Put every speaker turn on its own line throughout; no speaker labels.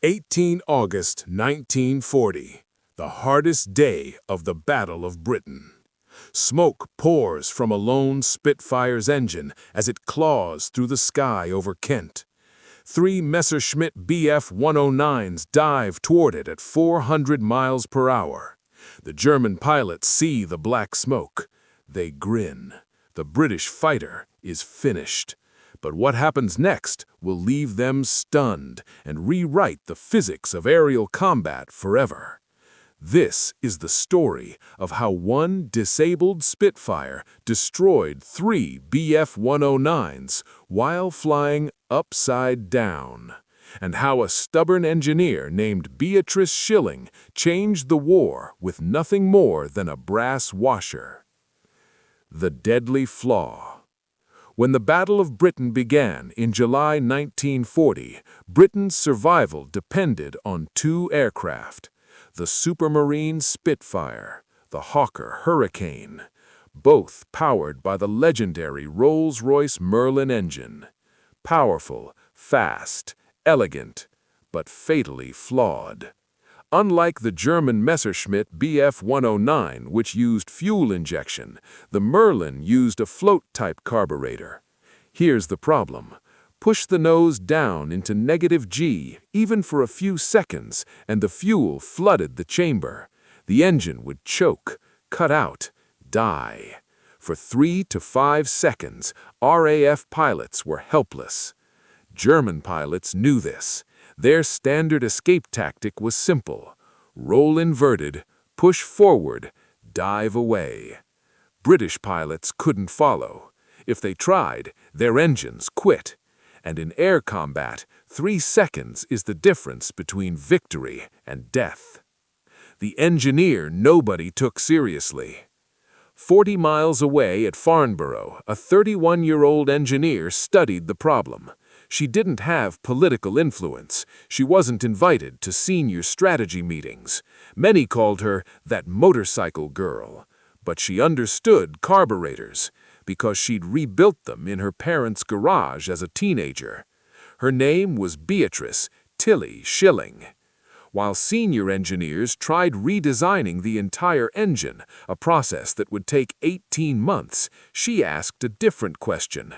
18 August 1940, the hardest day of the Battle of Britain. Smoke pours from a lone Spitfire's engine as it claws through the sky over Kent. 3 Messerschmitt Bf-109s dive toward it at 400 miles per hour. The German pilots see the black smoke. They grin. The British fighter is finished. But what happens next will leave them stunned and rewrite the physics of aerial combat forever. This is the story of how one disabled Spitfire destroyed 3 Bf-109s while flying upside down, and how a stubborn engineer named Beatrice Schilling changed the war with nothing more than a brass washer. The deadly flaw. When the Battle of Britain began in July 1940, Britain's survival depended on 2 aircraft, the Supermarine Spitfire, the Hawker Hurricane, both powered by the legendary Rolls-Royce Merlin engine. Powerful, fast, elegant, but fatally flawed. Unlike the German Messerschmitt Bf-109, which used fuel injection, the Merlin used a float-type carburetor. Here's the problem. Push the nose down into -G, even for a few seconds, and the fuel flooded the chamber. The engine would choke, cut out, die. For 3 to 5 seconds, RAF pilots were helpless. German pilots knew this. Their standard escape tactic was simple. Roll inverted, push forward, dive away. British pilots couldn't follow. If they tried, their engines quit. And in air combat, 3 seconds is the difference between victory and death. The engineer nobody took seriously. 40 miles away at Farnborough, a 31-year-old engineer studied the problem. She didn't have political influence. She wasn't invited to senior strategy meetings. Many called her that motorcycle girl. But she understood carburetors because she'd rebuilt them in her parents' garage as a teenager. Her name was Beatrice "Tilly" Schilling. While senior engineers tried redesigning the entire engine, a process that would take 18 months, she asked a different question.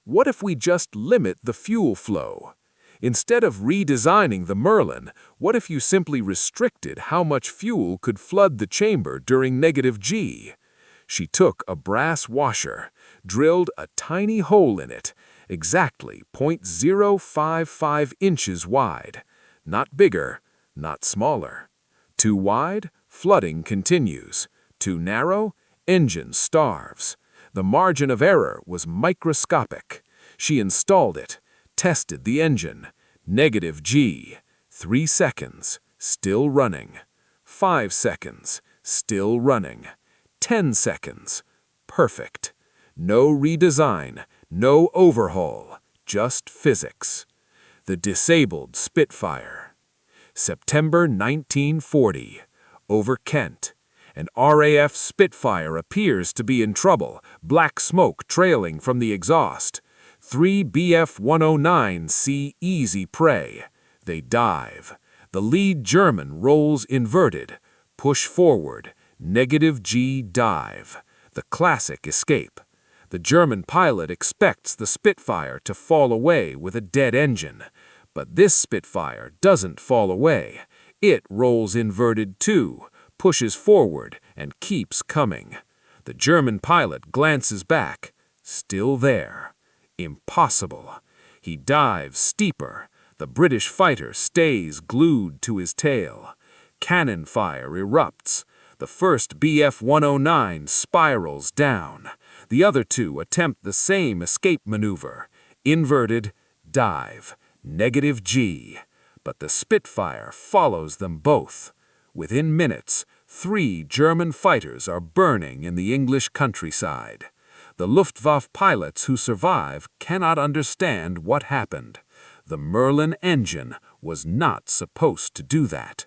What if we just limit the fuel flow? Instead of redesigning the Merlin, what if you simply restricted how much fuel could flood the chamber during -G? She took a brass washer, drilled a tiny hole in it, exactly 0.055 inches wide. Not bigger, not smaller. Too wide, flooding continues. Too narrow, engine starves. The margin of error was microscopic. She installed it, tested the engine. -G, 3 seconds, still running. 5 seconds, still running. 10 seconds, perfect. No redesign, no overhaul, just physics. The disabled Spitfire. September 1940, over Kent. An RAF Spitfire appears to be in trouble, black smoke trailing from the exhaust. 3 Bf-109s see easy prey. They dive. The lead German rolls inverted. Push forward, -G dive. The classic escape. The German pilot expects the Spitfire to fall away with a dead engine. But this Spitfire doesn't fall away. It rolls inverted too, pushes forward, and keeps coming. The German pilot glances back. Still there. Impossible. He dives steeper. The British fighter stays glued to his tail. Cannon fire erupts. The first Bf-109 spirals down. The other 2 attempt the same escape maneuver. Inverted, dive, -G. But the Spitfire follows them both. Within minutes, 3 German fighters are burning in the English countryside. The Luftwaffe pilots who survive cannot understand what happened. The Merlin engine was not supposed to do that.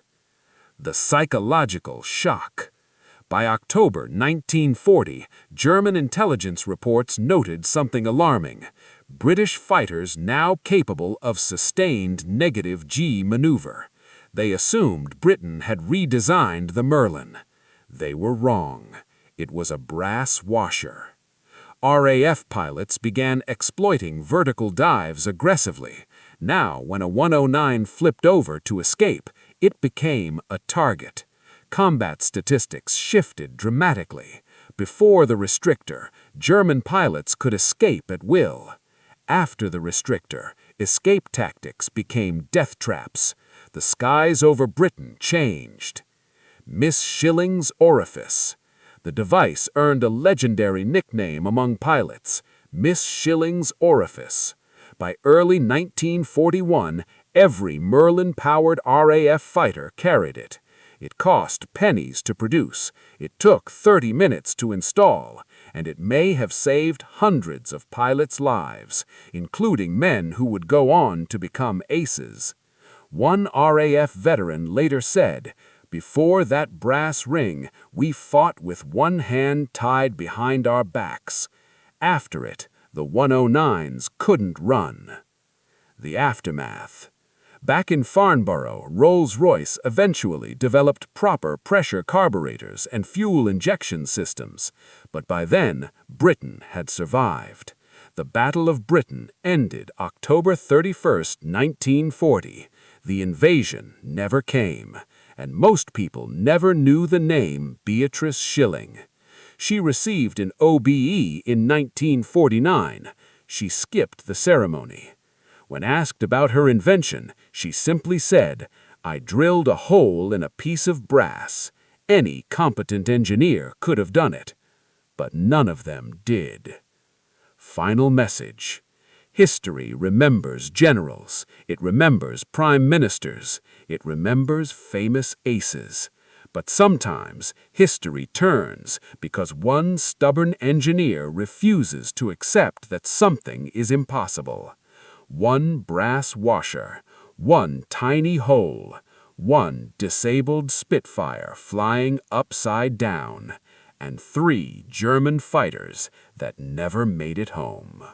The psychological shock. By October 1940, German intelligence reports noted something alarming.
British fighters now capable of sustained negative G maneuver. They assumed Britain had redesigned the Merlin. They were wrong. It was a brass washer. RAF pilots began exploiting vertical dives aggressively. Now, when a 109 flipped over to escape, it became a target. Combat statistics shifted dramatically. Before the restrictor, German pilots could escape at will. After the restrictor, escape tactics became death traps. The skies over Britain changed. Miss Schilling's orifice. The device earned a legendary nickname among pilots, Miss Schilling's orifice. By early 1941, every Merlin-powered RAF fighter carried it. It cost pennies to produce, it took 30 minutes to install, and it may have saved hundreds of pilots' lives, including men who would go on to become aces. One RAF veteran later said, "Before that brass ring, we fought with one hand tied behind our backs. After it, the 109s couldn't run." The aftermath. Back in Farnborough, Rolls-Royce eventually developed proper pressure carburetors and fuel injection systems, but by then, Britain had survived. The Battle of Britain ended October 31, 1940. The invasion never came, and most people never knew the name Beatrice Schilling. She received an OBE in 1949. She skipped the ceremony. When asked about her invention, she simply said, "I drilled a hole in a piece of brass. Any competent engineer could have done it." But none of them did. Final message. History remembers generals. It remembers prime ministers. It remembers famous aces. But sometimes history turns because one stubborn engineer refuses to accept that something is impossible. One brass washer, one tiny hole, one disabled Spitfire flying upside down, and 3 German fighters that never made it home.